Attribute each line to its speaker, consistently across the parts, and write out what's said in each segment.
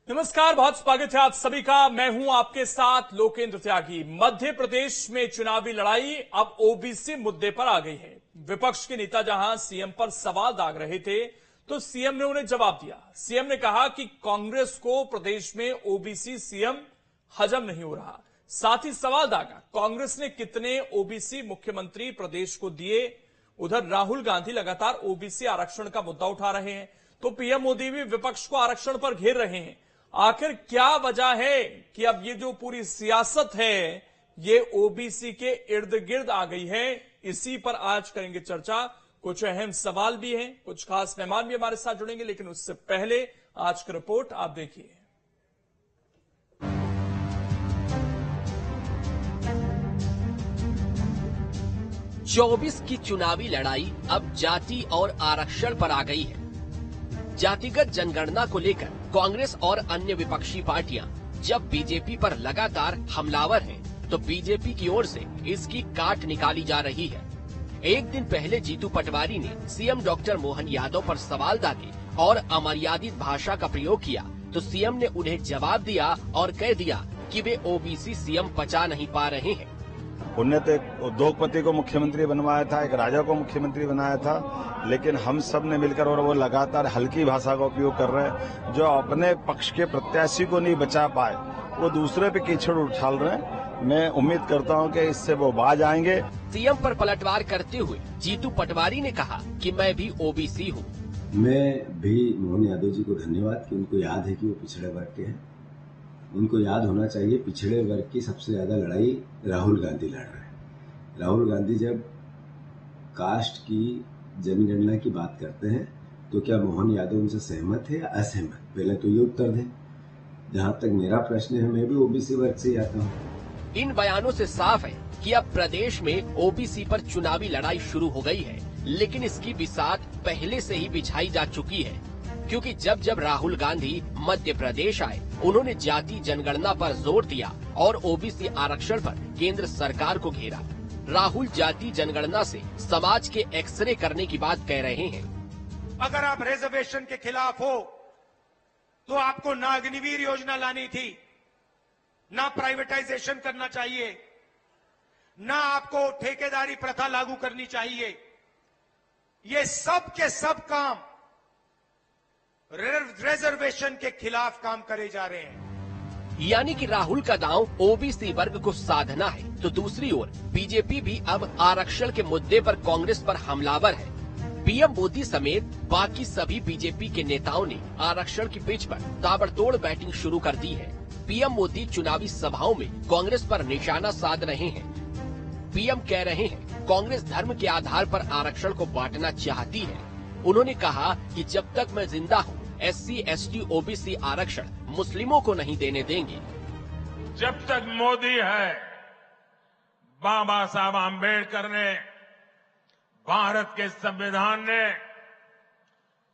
Speaker 1: नमस्कार, बहुत स्वागत है आप सभी का। मैं हूं आपके साथ लोकेंद्र त्यागी। मध्य प्रदेश में चुनावी लड़ाई अब ओबीसी मुद्दे पर आ गई है। विपक्ष के नेता जहां सीएम पर सवाल दाग रहे थे तो सीएम ने उन्हें जवाब दिया। सीएम ने कहा कि कांग्रेस को प्रदेश में ओबीसी सीएम हजम नहीं हो रहा। साथ ही सवाल दागा, कांग्रेस ने कितने ओबीसी मुख्यमंत्री प्रदेश को दिए। उधर राहुल गांधी लगातार ओबीसी आरक्षण का मुद्दा उठा रहे हैं तो पीएम मोदी भी विपक्ष को आरक्षण पर घेर रहे हैं। आखिर क्या वजह है कि अब ये जो पूरी सियासत है ये ओबीसी के इर्द गिर्द आ गई है? इसी पर आज करेंगे चर्चा। कुछ अहम सवाल भी हैं, कुछ खास मेहमान भी हमारे साथ जुड़ेंगे, लेकिन उससे पहले आज की रिपोर्ट आप देखिए।
Speaker 2: चौबीस की चुनावी लड़ाई अब जाति और आरक्षण पर आ गई है। जातिगत जनगणना को लेकर कांग्रेस और अन्य विपक्षी पार्टियां जब बीजेपी पर लगातार हमलावर हैं, तो बीजेपी की ओर से इसकी काट निकाली जा रही है। एक दिन पहले जीतू पटवारी ने सीएम डॉक्टर मोहन यादव पर सवाल दागे और अमर्यादित भाषा का प्रयोग किया तो सीएम ने उन्हें जवाब दिया और कह दिया कि वे ओबीसी सीएम पचा नहीं पा रहे हैं।
Speaker 3: उनने तो एक उद्योगपति को मुख्यमंत्री बनवाया था, एक राजा को मुख्यमंत्री बनाया था, लेकिन हम सब ने मिलकर और वो लगातार हल्की भाषा का उपयोग कर रहे हैं। जो अपने पक्ष के प्रत्याशी को नहीं बचा पाए वो दूसरे पे कीचड़ उछाल रहे हैं। मैं उम्मीद करता हूं कि इससे वो बाज आएंगे।
Speaker 2: सीएम पर पलटवार करते हुए जीतू पटवारी ने कहा कि मैं भी ओबीसी हूँ।
Speaker 4: मैं भी मोहन यादव जी को धन्यवाद कि उनको याद है कि वो पिछड़े वर्ग के हैं। उनको याद होना चाहिए पिछड़े वर्ग की सबसे ज्यादा लड़ाई राहुल गांधी लड़ रहे हैं। राहुल गांधी जब कास्ट की जनगणना की बात करते हैं तो क्या मोहन यादव उनसे सहमत है या असहमत? पहले तो ये उत्तर दें। जहां तक मेरा प्रश्न है, मैं भी ओबीसी वर्ग से ही आता हूँ।
Speaker 2: इन बयानों से साफ है कि अब प्रदेश में ओबीसी पर चुनावी लड़ाई शुरू हो गई है, लेकिन इसकी बिसात पहले से ही बिछाई जा चुकी है। क्योंकि जब जब राहुल गांधी मध्य प्रदेश आए, उन्होंने जाति जनगणना पर जोर दिया और ओबीसी आरक्षण पर केंद्र सरकार को घेरा। राहुल जाति जनगणना से समाज के एक्सरे करने की बात कह रहे हैं।
Speaker 5: अगर आप रिजर्वेशन के खिलाफ हो तो आपको ना अग्निवीर योजना लानी थी, ना प्राइवेटाइजेशन करना चाहिए, ना आपको ठेकेदारी प्रथा लागू करनी चाहिए। ये सब के सब काम रिजर्वेशन के खिलाफ काम करे जा रहे हैं।
Speaker 2: यानी कि राहुल का दांव ओबीसी वर्ग को साधना है, तो दूसरी ओर बीजेपी भी अब आरक्षण के मुद्दे पर कांग्रेस पर हमलावर है। पीएम मोदी समेत बाकी सभी बीजेपी के नेताओं ने आरक्षण की पिच पर ताबड़तोड़ बैटिंग शुरू कर दी है। पीएम मोदी चुनावी सभाओं में कांग्रेस पर निशाना साध रहे हैं। पीएम कह रहे हैं कांग्रेस धर्म के आधार पर आरक्षण को बांटना चाहती है। उन्होंने कहा कि जब तक मैं जिंदा हूँ, SC, ST, OBC आरक्षण मुस्लिमों को नहीं देने देंगे।
Speaker 5: जब तक मोदी है, बाबा साहब आम्बेडकर ने, भारत के संविधान ने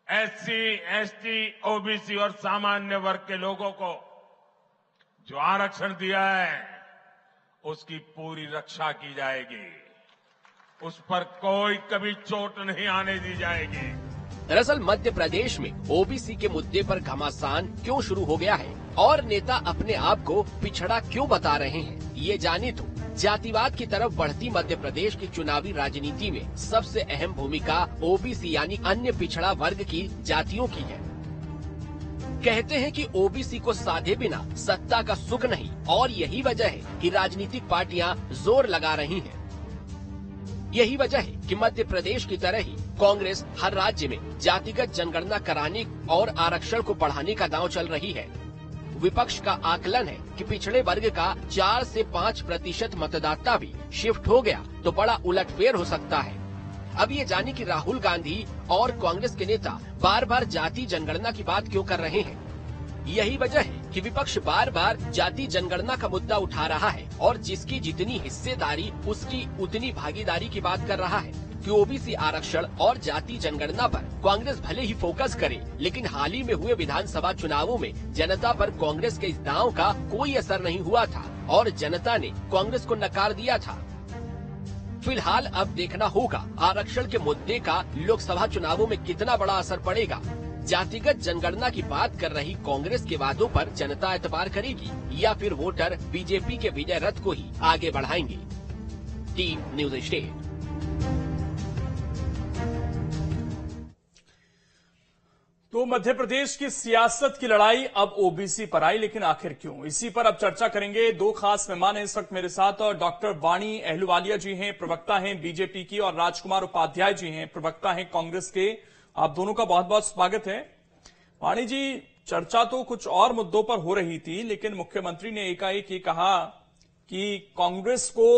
Speaker 5: SC, ST, OBC और सामान्य वर्ग के लोगों को जो आरक्षण दिया है उसकी पूरी रक्षा की जाएगी। उस पर कोई कभी चोट नहीं आने दी जाएगी।
Speaker 2: दरअसल मध्य प्रदेश में ओबीसी के मुद्दे पर घमासान क्यों शुरू हो गया है और नेता अपने आप को पिछड़ा क्यों बता रहे हैं, ये जाने तो जातिवाद की तरफ बढ़ती मध्य प्रदेश की चुनावी राजनीति में सबसे अहम भूमिका ओबीसी यानी अन्य पिछड़ा वर्ग की जातियों की है। कहते हैं कि ओबीसी को साधे बिना सत्ता का सुख नहीं, और यही वजह है कि राजनीतिक पार्टियां जोर लगा रही हैं। यही वजह है कि मध्य प्रदेश की तरह ही कांग्रेस हर राज्य में जातिगत जनगणना कराने और आरक्षण को बढ़ाने का दांव चल रही है। विपक्ष का आकलन है कि पिछड़े वर्ग का 4 से 5% मतदाता भी शिफ्ट हो गया तो बड़ा उलटफेर हो सकता है। अब ये जाने कि राहुल गांधी और कांग्रेस के नेता बार बार जाति जनगणना की बात क्यों कर रहे हैं। यही वजह है कि विपक्ष बार बार जाति जनगणना का मुद्दा उठा रहा है और जिसकी जितनी हिस्सेदारी उसकी उतनी भागीदारी की बात कर रहा है कि ओबीसी आरक्षण और जाति जनगणना पर कांग्रेस भले ही फोकस करे, लेकिन हाल ही में हुए विधानसभा चुनावों में जनता पर कांग्रेस के इस दांव का कोई असर नहीं हुआ था और जनता ने कांग्रेस को नकार दिया था। फिलहाल अब देखना होगा आरक्षण के मुद्दे का लोकसभा चुनावों में कितना बड़ा असर पड़ेगा। जातिगत जनगणना की बात कर रही कांग्रेस के वादों पर जनता एतबार करेगी या फिर वोटर बीजेपी के विजय रथ को ही आगे बढ़ाएंगे? Team news state.
Speaker 1: तो मध्य प्रदेश की सियासत की लड़ाई अब ओबीसी पर आई, लेकिन आखिर क्यों? इसी पर अब चर्चा करेंगे। दो खास मेहमान हैं इस वक्त मेरे साथ, और डॉक्टर वाणी अहलुवालिया जी हैं, प्रवक्ता हैं बीजेपी की, और राजकुमार उपाध्याय जी हैं, प्रवक्ता हैं कांग्रेस के। आप दोनों का बहुत बहुत स्वागत है। वाणी जी, चर्चा तो कुछ और मुद्दों पर हो रही थी, लेकिन मुख्यमंत्री ने एकाएक ये कहा कि कांग्रेस को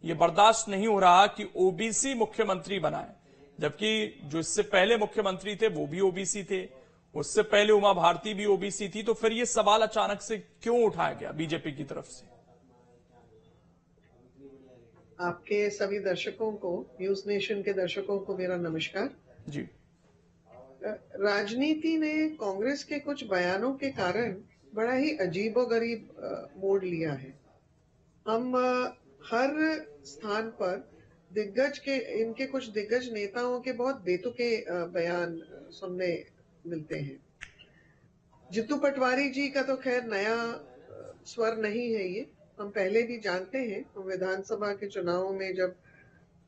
Speaker 1: ये बर्दाश्त नहीं हो रहा कि ओबीसी मुख्यमंत्री बनाए, जबकि जो इससे पहले मुख्यमंत्री थे वो भी ओबीसी थे, उससे पहले उमा भारती भी ओबीसी थी। तो फिर ये सवाल अचानक से क्यों उठाया गया बीजेपी की तरफ से?
Speaker 6: आपके सभी दर्शकों को, न्यूज नेशन के दर्शकों को मेरा नमस्कार
Speaker 1: जी।
Speaker 6: राजनीति ने कांग्रेस के कुछ बयानों के कारण बड़ा ही अजीबोगरीब मोड़ लिया है। हम हर स्थान पर इनके कुछ दिग्गज नेताओं के बहुत बेतुके बयान सुनने मिलते हैं। जितू पटवारी जी का तो खैर नया स्वर नहीं है, ये हम पहले भी जानते हैं। हम विधानसभा के चुनावों में जब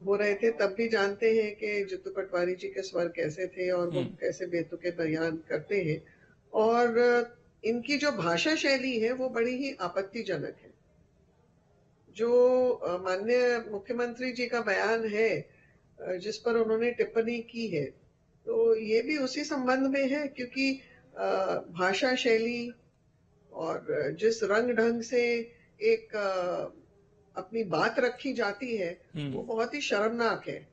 Speaker 6: हो रहे थे तब भी जानते हैं कि जितू पटवारी जी के स्वर कैसे थे और वो कैसे बेतुके बयान करते हैं। और इनकी जो भाषा शैली है वो बड़ी ही आपत्तिजनक है। जो माननीय मुख्यमंत्री जी का बयान है जिस पर उन्होंने टिप्पणी की है, तो ये भी उसी संबंध में है, क्योंकि भाषा शैली और जिस रंग ढंग से एक अपनी बात रखी जाती है वो बहुत ही शर्मनाक है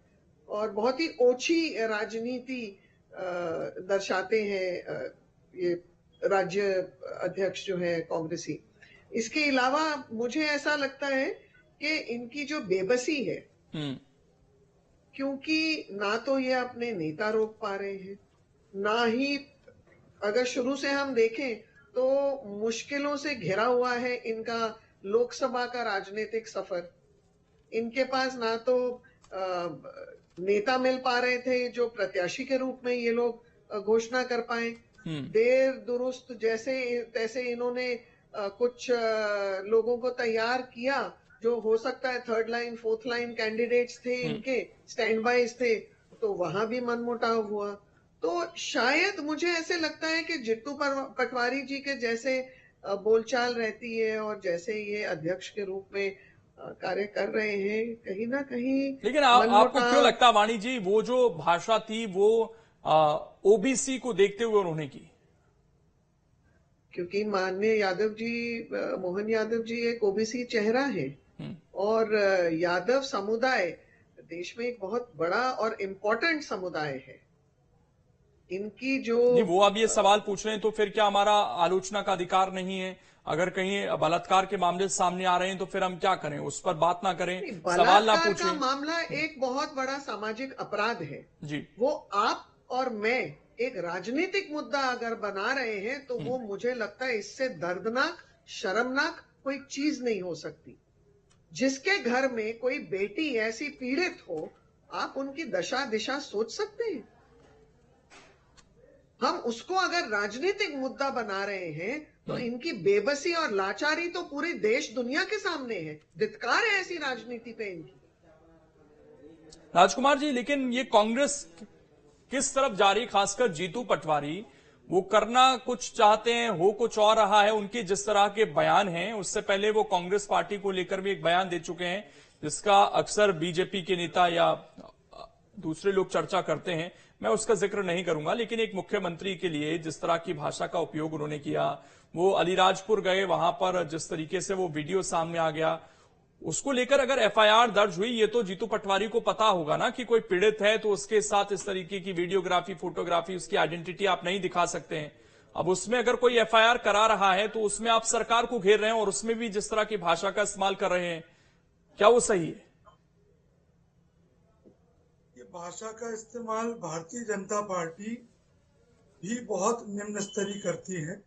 Speaker 6: और बहुत ही ओछी राजनीति दर्शाते हैं ये राज्य अध्यक्ष जो है कांग्रेसी। इसके अलावा मुझे ऐसा लगता है कि इनकी जो बेबसी है, क्योंकि ना तो ये अपने नेता रोक पा रहे हैं, ना ही अगर शुरू से हम देखें तो मुश्किलों से घिरा हुआ है इनका लोकसभा का राजनीतिक सफर। इनके पास ना तो नेता मिल पा रहे थे जो प्रत्याशी के रूप में ये लोग घोषणा कर पाए। देर दुरुस्त जैसे तैसे इन्होंने कुछ लोगों को तैयार किया जो हो सकता है third line fourth line candidates थे, इनके स्टैंड बाइज थे, तो वहां भी मनमुटाव हुआ। तो शायद मुझे ऐसे लगता है कि जितू पटवारी जी के जैसे बोलचाल रहती है और जैसे ये अध्यक्ष के रूप में कार्य कर रहे हैं, कहीं ना कहीं।
Speaker 1: लेकिन आपको क्यों लगता है वाणी जी, वो जो भाषा थी वो ओबीसी को देखते हुए उन्होंने की?
Speaker 6: क्योंकि माननीय यादव जी, मोहन यादव जी एक ओबीसी चेहरा है और यादव समुदाय देश में एक बहुत बड़ा और इम्पोर्टेंट समुदाय है। इनकी जो
Speaker 1: नहीं, वो अब ये सवाल पूछ रहे हैं तो फिर क्या हमारा आलोचना का अधिकार नहीं है? अगर कहीं बलात्कार के मामले सामने आ रहे हैं तो फिर हम क्या करें? उस पर बात ना करें, सवाल ना पूछें।
Speaker 6: का मामला एक बहुत बड़ा सामाजिक अपराध है
Speaker 1: जी।
Speaker 6: वो आप और मैं एक राजनीतिक मुद्दा अगर बना रहे हैं तो वो मुझे लगता है इससे दर्दनाक, शर्मनाक कोई चीज नहीं हो सकती। जिसके घर में कोई बेटी ऐसी पीड़ित हो, आप उनकी दशा दिशा सोच सकते हैं? हम उसको अगर राजनीतिक मुद्दा बना रहे हैं तो इनकी बेबसी और लाचारी तो पूरे देश दुनिया के सामने है। धिक्कार है ऐसी राजनीति पे इनकी।
Speaker 1: राजकुमार जी, लेकिन ये कांग्रेस किस तरफ जा रही, खासकर जीतू पटवारी, वो करना कुछ चाहते हैं, हो कुछ और रहा है। उनके जिस तरह के बयान हैं, उससे पहले वो कांग्रेस पार्टी को लेकर भी एक बयान दे चुके हैं जिसका अक्सर बीजेपी के नेता या दूसरे लोग चर्चा करते हैं। मैं उसका जिक्र नहीं करूंगा, लेकिन एक मुख्यमंत्री के लिए जिस तरह की भाषा का उपयोग उन्होंने किया, वो अलीराजपुर गए, वहां पर जिस तरीके से वो वीडियो सामने आ गया, उसको लेकर अगर एफआईआर दर्ज हुई, ये तो जीतू पटवारी को पता होगा ना कि कोई पीड़ित है तो उसके साथ इस तरीके की वीडियोग्राफी, फोटोग्राफी, उसकी आइडेंटिटी आप नहीं दिखा सकते हैं। अब उसमें अगर कोई एफआईआर करा रहा है तो उसमें आप सरकार को घेर रहे हैं और उसमें भी जिस तरह की भाषा का इस्तेमाल कर रहे हैं, क्या वो सही है?
Speaker 7: ये भाषा का इस्तेमाल भारतीय जनता पार्टी भी बहुत निम्न स्तरीय करती है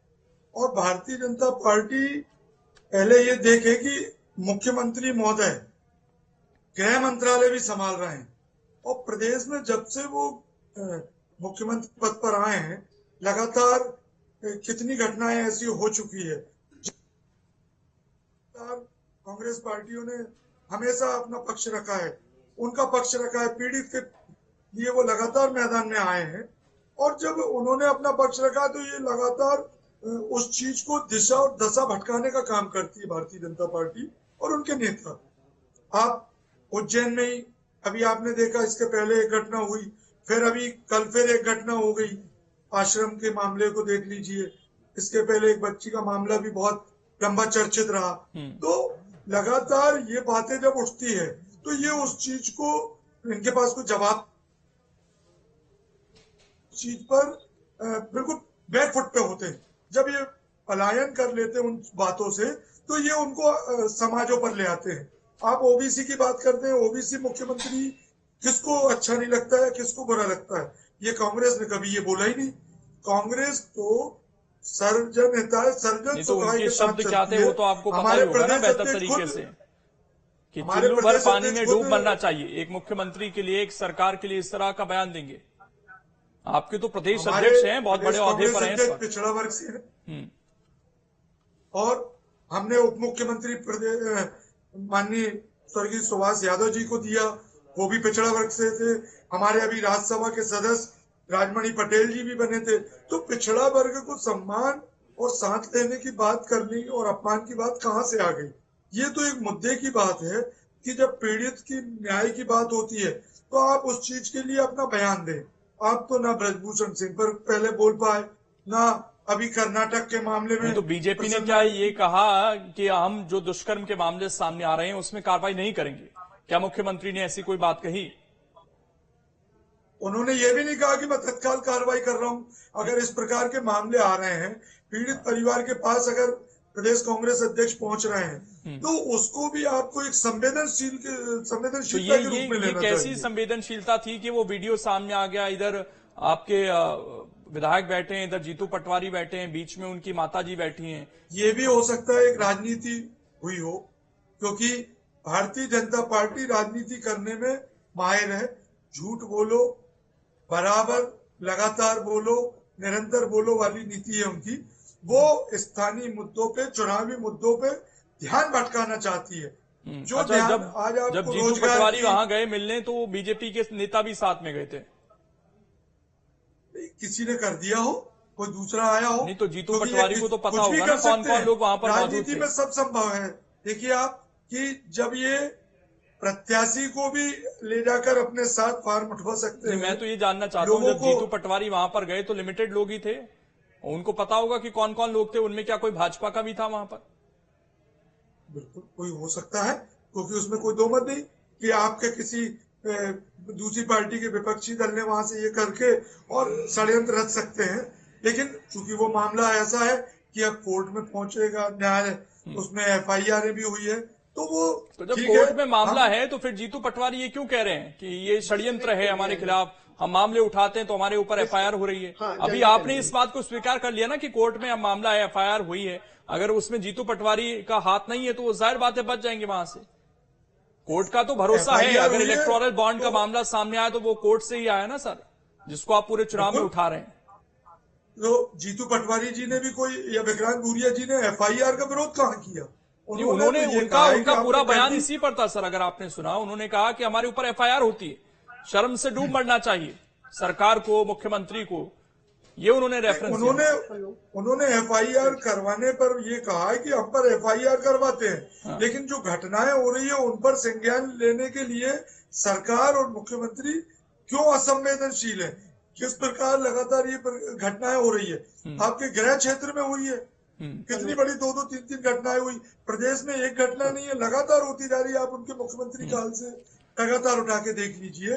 Speaker 7: और भारतीय जनता पार्टी पहले ये देखे कि मुख्यमंत्री महोदय गृह मंत्रालय भी संभाल रहे हैं और प्रदेश में जब से वो मुख्यमंत्री पद पर आए हैं लगातार कितनी घटनाएं ऐसी हो चुकी है। कांग्रेस पार्टियों ने हमेशा अपना पक्ष रखा है, उनका पक्ष रखा है, पीड़ित के लिए वो लगातार मैदान में आए हैं। और जब उन्होंने अपना पक्ष रखा तो ये लगातार उस चीज को दिशा और दशा भटकाने का काम करती है भारतीय जनता पार्टी और उनके नेता। आप उज्जैन में ही अभी आपने देखा, इसके पहले एक घटना हुई, फिर अभी कल फिर एक घटना हो गई, आश्रम के मामले को देख लीजिए, इसके पहले एक बच्ची का मामला भी बहुत लंबा चर्चित रहा। तो लगातार ये बातें जब उठती है तो ये उस चीज को, इनके पास कोई जवाब चीज पर बिल्कुल बैकफुट पे होते हैं। जब ये पलायन कर लेते हैं उन बातों से तो ये उनको समाजों पर ले आते हैं। आप ओबीसी की बात करते हैं, ओबीसी मुख्यमंत्री किसको अच्छा नहीं लगता है, किसको बुरा लगता है, ये कांग्रेस ने कभी ये बोला ही नहीं। कांग्रेस तो सर्वजन हिताय सर्वजन सुखाय के साथ
Speaker 1: शब्द क्या थे वो तो आपको पता ही होगा ना बेहतर तरीके से, कि चुल्लू भर पानी में डूब मरना चाहिए। एक मुख्यमंत्री के लिए, एक सरकार के लिए इस तरह का बयान देंगे? आपके तो प्रदेश अध्यक्ष हैं, बहुत बड़े ओहदे पर हैं,
Speaker 7: पिछड़ा वर्ग से है। और हमने उप मुख्यमंत्री माननीय स्वर्गीय सुभाष यादव जी को दिया, वो भी पिछड़ा वर्ग से थे। हमारे अभी राज्यसभा के सदस्य राजमणि पटेल जी भी बने थे। तो पिछड़ा वर्ग को सम्मान और साथ लेने की बात करनी और अपमान की बात कहां से आ गई? ये तो एक मुद्दे की बात है कि जब पीड़ित की न्याय की बात होती है तो आप उस चीज के लिए अपना बयान दें। आप तो ना ब्रजभूषण सिंह पर पहले बोल पाए, ना अभी कर्नाटक के मामले में।
Speaker 1: तो बीजेपी ने क्या ये कहा कि हम जो दुष्कर्म के मामले सामने आ रहे हैं उसमें कार्रवाई नहीं करेंगे? क्या मुख्यमंत्री ने ऐसी कोई बात कही?
Speaker 7: उन्होंने ये भी नहीं कहा कि मैं तत्काल कार्रवाई कर रहा हूं। अगर इस प्रकार के मामले आ रहे हैं, पीड़ित परिवार के पास अगर प्रदेश कांग्रेस अध्यक्ष पहुंच रहे हैं तो उसको भी आपको एक संवेदनशीलता के रूप में लेना चाहिए।
Speaker 1: कैसी संवेदनशीलता थी कि वो वीडियो सामने आ गया, इधर आपके विधायक बैठे हैं, इधर जीतू पटवारी बैठे हैं, बीच में उनकी माताजी बैठी हैं।
Speaker 7: ये भी हो सकता है एक राजनीति हुई हो, क्योंकि भारतीय जनता पार्टी राजनीति करने में माहिर है। झूठ बोलो, बराबर लगातार बोलो, निरंतर बोलो वाली नीति है उनकी। वो स्थानीय मुद्दों पे, चुनावी मुद्दों पे ध्यान भटकाना चाहती है। जो
Speaker 1: अच्छा, जब जीतू पटवारी वहां गए मिलने तो बीजेपी के नेता भी साथ में गए थे।
Speaker 7: किसी ने कर दिया हो, कोई दूसरा आया हो,
Speaker 1: नहीं तो जीतू पटवारी को तो पता होगा ना कौन कौन लोग वहां पर मौजूद थे।
Speaker 7: राजनीति में सब संभव है। देखिए आप कि जब ये प्रत्याशी को भी ले जाकर अपने साथ फार्म उठवा सकते हैं।
Speaker 1: मैं तो ये जानना चाहता हूँ, जब जीतू पटवारी वहां पर गए तो लिमिटेड लोग ही थे, उनको पता होगा कि कौन कौन लोग थे, उनमें क्या कोई भाजपा का भी था वहां पर?
Speaker 7: बिल्कुल कोई हो सकता है, क्योंकि उसमें कोई दो मत नहीं कि आपके किसी दूसरी पार्टी के विपक्षी दल ने वहां से ये करके और षड्यंत्र रच सकते हैं। लेकिन चूंकि वो मामला ऐसा है कि अब कोर्ट में पहुंचेगा न्यायालय, उसमें FIR भी हुई है, तो
Speaker 1: जब कोर्ट में मामला है तो फिर जीतू पटवारी ये क्यों कह रहे हैं कि ये षड्यंत्र है हमारे खिलाफ, हम मामले उठाते हैं तो हमारे ऊपर FIR हो रही है? अभी आपने इस बात को स्वीकार कर लिया ना कि कोर्ट में अब मामला है, FIR हुई है। अगर उसमें जीतू पटवारी का हाथ नहीं है तो वो जाहिर बात है बच जाएंगे वहां से। कोर्ट का तो भरोसा है, अगर इलेक्टोरल बॉन्ड का मामला सामने आया तो वो कोर्ट से ही आया ना सर, जिसको आप पूरे चुनाव में उठा रहे हैं।
Speaker 7: तो जीतू पटवारी जी ने भी कोई, या विक्रांत भूरिया जी ने FIR का विरोध कहाँ किया?
Speaker 1: उन्होंने उनका पूरा बयान इसी पर था सर, अगर आपने सुना। उन्होंने कहा कि हमारे ऊपर FIR होती है, शर्म से डूब मरना चाहिए सरकार को, मुख्यमंत्री को। ये उन्होंने रेफरेंस
Speaker 7: उन्होंने FIR करवाने पर ये कहा है कि हम पर FIR करवाते हैं, लेकिन जो घटनाएं हो रही है उन पर संज्ञान लेने के लिए सरकार और मुख्यमंत्री क्यों असंवेदनशील है? किस प्रकार लगातार ये घटनाएं हो रही है? आपके गृह क्षेत्र में हुई है, कितनी बड़ी 2-2, 3-3 घटनाएं हुई। प्रदेश में एक घटना नहीं है, लगातार होती जा रही है। आप उनके मुख्यमंत्री काल से लगातार उठा के देख लीजिए,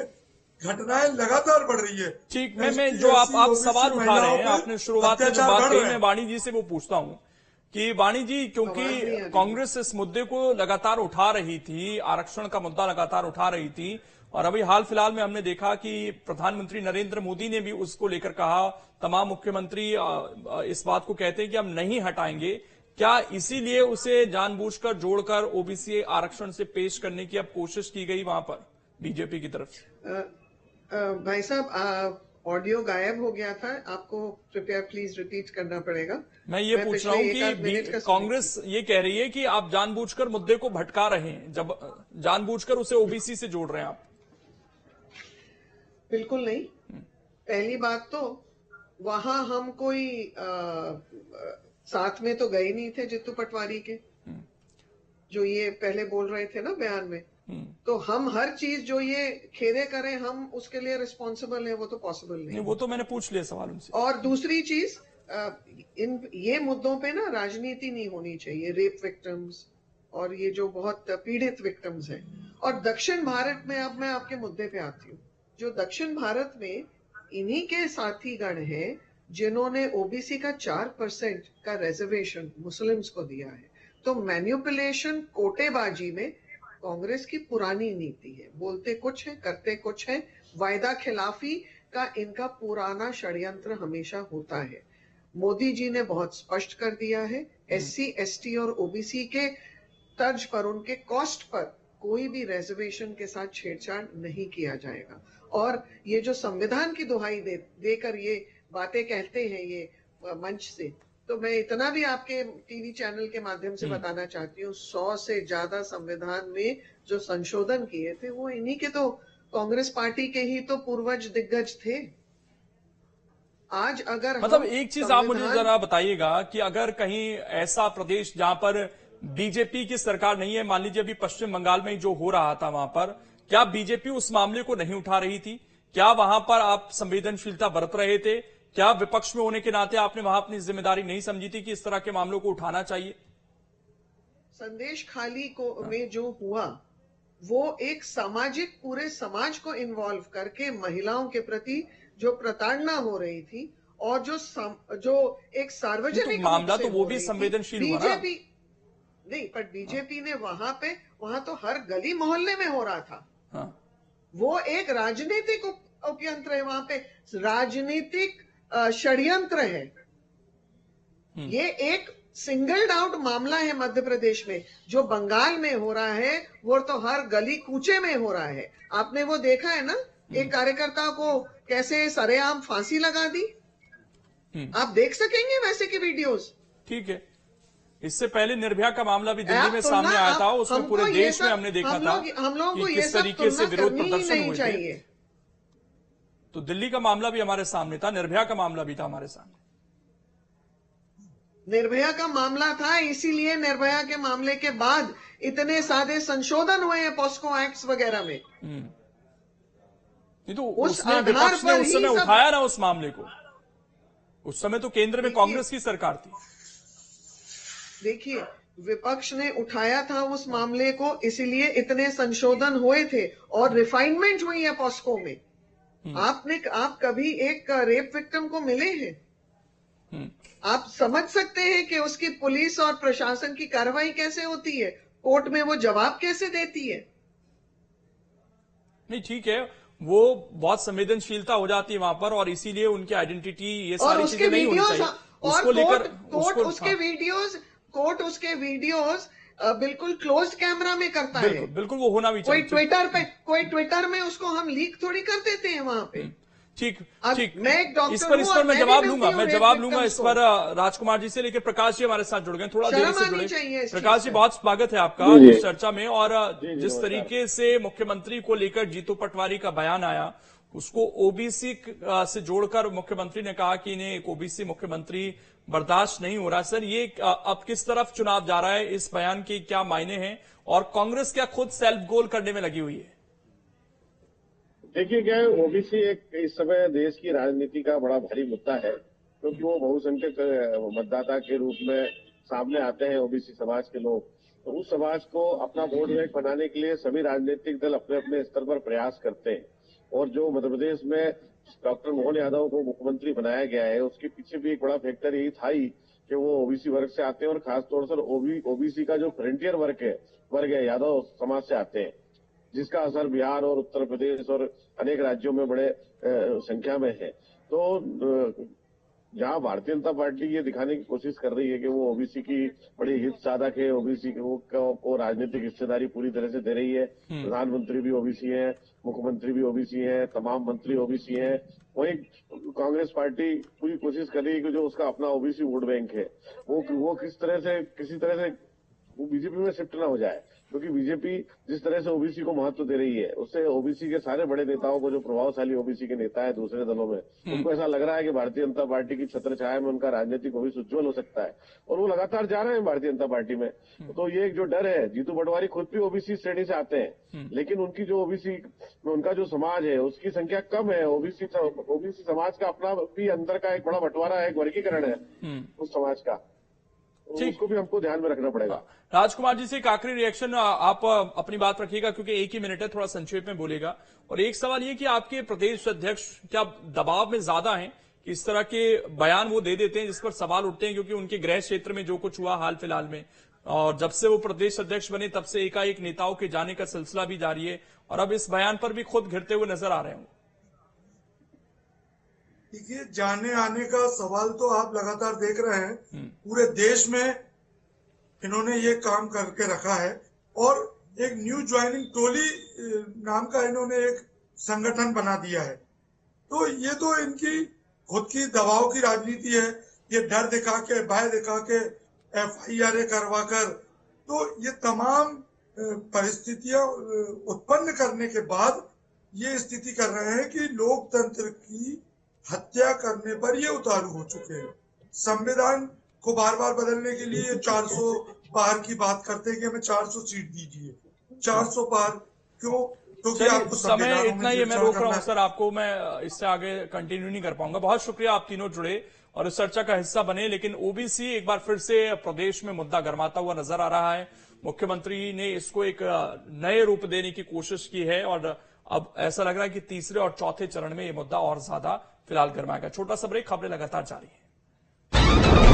Speaker 7: घटनाएं लगातार बढ़ रही है।
Speaker 1: ठीक, मैं जो आप सवाल उठा रहे हैं, आपने शुरुआत में जो बात कही, मैं वाणी जी से वो पूछता हूं कि वाणी जी, क्योंकि कांग्रेस इस मुद्दे को लगातार उठा रही थी, आरक्षण का मुद्दा लगातार उठा रही थी, और अभी हाल फिलहाल में हमने देखा कि प्रधानमंत्री नरेंद्र मोदी ने भी उसको लेकर कहा, तमाम मुख्यमंत्री इस बात को कहते हैं कि हम नहीं हटाएंगे। क्या इसीलिए उसे जानबूझकर जोड़कर ओबीसी आरक्षण से पेश करने की अब कोशिश की गई वहां पर बीजेपी की तरफ से?
Speaker 6: भाई साहब, ऑडियो गायब हो गया था, आपको कृपया प्लीज रिपीट करना पड़ेगा।
Speaker 1: मैं ये पूछ रहा हूं कि कांग्रेस ये कह रही है कि आप जानबूझकर मुद्दे को भटका रहे हैं, जब जानबूझकर उसे ओबीसी से जोड़ रहे हैं आप।
Speaker 6: बिल्कुल नहीं। पहली बात तो वहां हम कोई साथ में तो गए नहीं थे जितू पटवारी के, जो ये पहले बोल रहे थे ना बयान में। तो हम हर चीज जो ये खेदे करें हम उसके लिए रिस्पॉन्सिबल है, वो तो पॉसिबल नहीं।
Speaker 1: वो तो मैंने पूछ लिया सवाल उनसे।
Speaker 6: और दूसरी चीज, ये मुद्दों पे ना राजनीति नहीं होनी चाहिए। रेप विक्टिम्स और ये जो बहुत पीड़ित विक्टिम्स हैं, और दक्षिण भारत में, अब मैं आपके मुद्दे पे आती हूँ, जो दक्षिण भारत में इन्हीं के साथी गण हैं जिन्होंने ओबीसी का 4% का रिजर्वेशन मुस्लिम्स को दिया है। तो मैन्युपुलेशन, कोटेबाजी में कांग्रेस की पुरानी नीति है। बोलते कुछ है, करते कुछ है। वायदा खिलाफी का इनका पुराना षड्यंत्र हमेशा होता है। मोदी जी ने बहुत स्पष्ट कर दिया है, एससी, एसटी और ओबीसी के तर्ज पर, उनके कॉस्ट पर कोई भी रिजर्वेशन के साथ छेड़छाड़ नहीं किया जाएगा। और ये जो संविधान की दुहाई देकर ये बातें कहते हैं ये मंच से, तो मैं इतना भी आपके टीवी चैनल के माध्यम से बताना चाहती हूँ, 100 से ज्यादा संविधान में जो संशोधन किए थे वो इन्हीं के, तो कांग्रेस पार्टी के ही तो पूर्वज दिग्गज थे। आज अगर
Speaker 1: मतलब एक चीज आप मुझे जरा बताइएगा कि अगर कहीं ऐसा प्रदेश जहां पर बीजेपी की सरकार नहीं है, मान लीजिए अभी पश्चिम बंगाल में जो हो रहा था वहां पर, क्या बीजेपी उस मामले को नहीं उठा रही थी? क्या वहां पर आप संवेदनशीलता बरत रहे थे? क्या विपक्ष में होने के नाते आपने वहां अपनी जिम्मेदारी नहीं समझी थी कि इस तरह के मामलों को उठाना चाहिए?
Speaker 6: संदेश खाली को में जो हुआ वो एक सामाजिक, पूरे समाज को इन्वॉल्व करके महिलाओं के प्रति जो प्रताड़ना हो रही थी और जो एक सार्वजनिक
Speaker 1: मामला, तो वो भी संवेदनशील हुआ ना?
Speaker 6: बीजेपी नहीं, पर बीजेपी ने वहां तो हर गली मोहल्ले में हो रहा था।
Speaker 1: हाँ।
Speaker 6: वो एक राजनीतिक उपयंत्र है, वहां पे राजनीतिक षड्यंत्र है। ये एक सिंगल्ड आउट मामला है मध्य प्रदेश में। जो बंगाल में हो रहा है वो तो हर गली कूचे में हो रहा है। आपने वो देखा है ना, एक कार्यकर्ता को कैसे सरेआम फांसी लगा दी। आप देख सकेंगे वैसे की वीडियोस।
Speaker 1: ठीक है। इससे पहले निर्भया का मामला भी दिल्ली में सामने आया था, उसमें पूरे देश में हमने देखा था
Speaker 6: हम लोगों को
Speaker 1: कि किस तरीके से विरोध प्रदर्शन हुए थे। तो दिल्ली का मामला भी हमारे सामने था, निर्भया का मामला भी था हमारे सामने।
Speaker 6: निर्भया का मामला था, इसीलिए निर्भया के मामले के बाद इतने सारे संशोधन हुए हैं पॉस्को एक्ट्स वगैरह में।
Speaker 1: नहीं तो उसने विपक्ष ने उस समय उठाया ना उस मामले को। उस समय तो केंद्र में कांग्रेस की सरकार थी।
Speaker 6: देखिए, विपक्ष ने उठाया था उस मामले को, इसीलिए इतने संशोधन हुए थे और रिफाइनमेंट हुई है पॉस्को में। आप कभी एक रेप विक्टिम को मिले हैं? आप समझ सकते हैं कि उसकी पुलिस और प्रशासन की कार्रवाई कैसे होती है, कोर्ट में वो जवाब कैसे देती है।
Speaker 1: नहीं ठीक है, वो बहुत संवेदनशीलता हो जाती है वहां पर, और इसीलिए उनकी आइडेंटिटी ये सारी चीजें नहीं होनी चाहिए। उसको लेकर
Speaker 6: कोर्ट उसके वीडियोस बिल्कुल क्लोज्ड कैमरा में करता है।
Speaker 1: बिल्कुल वो होना भी चाहिए।
Speaker 6: कोई ट्विटर में उसको हम लीक थोड़ी कर देते हैं वहां पे।
Speaker 1: ठीक।
Speaker 6: मैं एक डॉक्टर
Speaker 1: इस पर मैं जवाब लूंगा इस पर। राजकुमार जी से लेकर प्रकाश जी हमारे साथ जुड़ गए, थोड़ा देर से जुड़े। प्रकाश जी, बहुत स्वागत है आपका इस चर्चा में। और जिस तरीके से मुख्यमंत्री को लेकर जीतू पटवारी का बयान आया, उसको ओबीसी से जोड़कर मुख्यमंत्री ने कहा कि इन्हें एक ओबीसी मुख्यमंत्री बर्दाश्त नहीं हो रहा। सर, ये अब किस तरफ चुनाव जा रहा है? इस बयान के क्या मायने हैं और कांग्रेस क्या खुद सेल्फ गोल करने में लगी हुई है?
Speaker 8: देखिए, क्या है, ओबीसी एक इस समय देश की राजनीति का बड़ा भारी मुद्दा है, क्योंकि वो बहुसंख्यक मतदाता के रूप में सामने आते हैं ओबीसी समाज के लोग। तो उस समाज को अपना वोट बैंक बनाने के लिए सभी राजनीतिक दल अपने अपने स्तर पर प्रयास करते हैं। और जो मध्य प्रदेश में डॉक्टर मोहन यादव को मुख्यमंत्री बनाया गया है, उसके पीछे भी एक बड़ा फैक्टर यही था ही कि वो ओबीसी वर्ग से आते हैं, और खासतौर से ओबीसी का जो फ्रंटियर वर्ग है यादव समाज से आते हैं, जिसका असर बिहार और उत्तर प्रदेश और अनेक राज्यों में बड़े संख्या में है। तो जहां भारतीय जनता पार्टी ये दिखाने की कोशिश कर रही है कि वो ओबीसी की बड़ी हित साधक है, ओबीसी को राजनीतिक हिस्सेदारी पूरी तरह से दे रही है। प्रधानमंत्री भी ओबीसी है, मुख्यमंत्री भी ओबीसी है, तमाम मंत्री ओबीसी है। वहीं कांग्रेस पार्टी पूरी कोशिश कर रही है कि जो उसका अपना ओबीसी वोट बैंक है वो किसी तरह से बीजेपी में शिफ्ट ना हो जाए, क्योंकि बीजेपी जिस तरह से ओबीसी को महत्व दे रही है उससे ओबीसी के सारे बड़े नेताओं को, जो प्रभावशाली ओबीसी के नेता है दूसरे दलों में, उनको ऐसा लग रहा है कि भारतीय जनता पार्टी की छत्र छाया में उनका राजनीतिक भविष्य उज्जवल हो सकता है, और वो लगातार जा रहे हैं भारतीय जनता पार्टी में। तो ये एक जो डर है, जीतू पटवारी खुद भी ओबीसी श्रेणी से आते हैं, लेकिन उनकी जो ओबीसी उनका जो समाज है उसकी संख्या कम है। ओबीसी समाज का अपना भी अंदर का एक बड़ा बंटवारा है, एक वर्गीकरण है उस समाज का, उसको भी हमको ध्यान में रखना पड़ेगा।
Speaker 1: राजकुमार जी से एक आखिरी रिएक्शन, आप अपनी बात रखिएगा क्योंकि एक ही मिनट है, थोड़ा संक्षेप में बोलेगा। और एक सवाल ये कि आपके प्रदेश अध्यक्ष क्या दबाव में ज्यादा हैं कि इस तरह के बयान वो दे देते हैं जिस पर सवाल उठते हैं, क्योंकि उनके गृह क्षेत्र में जो कुछ हुआ हाल फिलहाल में, और जब से वो प्रदेश अध्यक्ष बने तब से एकाएक नेताओं के जाने का सिलसिला भी जारी है, और अब इस बयान पर भी खुद घिरते हुए नजर आ रहे हैं।
Speaker 7: देखिए, जाने आने का सवाल तो आप लगातार देख रहे हैं, पूरे देश में इन्होंने ये काम करके रखा है, और एक न्यू ज्वाइनिंग टोली नाम का इन्होंने एक संगठन बना दिया है। तो ये तो इनकी खुद की दबाव की राजनीति है, ये डर दिखा के, भय दिखा के, FIR करवा कर, तो ये तमाम परिस्थितियां उत्पन्न करने के बाद ये स्थिति कर रहे हैं कि लोकतंत्र की हत्या करने पर ये उतारू हो चुके हैं। संविधान को बार बार बदलने के लिए 400 पार की बात करते हैं कि हमें 400 सीट दीजिए। 400 पार क्यों? क्योंकि आपको
Speaker 1: समय इतना ही मैं रोक रहा हूं सर, आपको मैं इससे आगे कंटिन्यू नहीं कर पाऊंगा। बहुत शुक्रिया, आप तीनों जुड़े और इस चर्चा का हिस्सा बने। लेकिन ओबीसी एक बार फिर से प्रदेश में मुद्दा गरमाता हुआ नजर आ रहा है। मुख्यमंत्री ने इसको एक नए रूप देने की कोशिश की है, और अब ऐसा लग रहा है कि तीसरे और चौथे चरण में ये मुद्दा और ज्यादा फिलहाल गरमाएगा। छोटा सा ब्रेक, खबरें लगातार जारी है।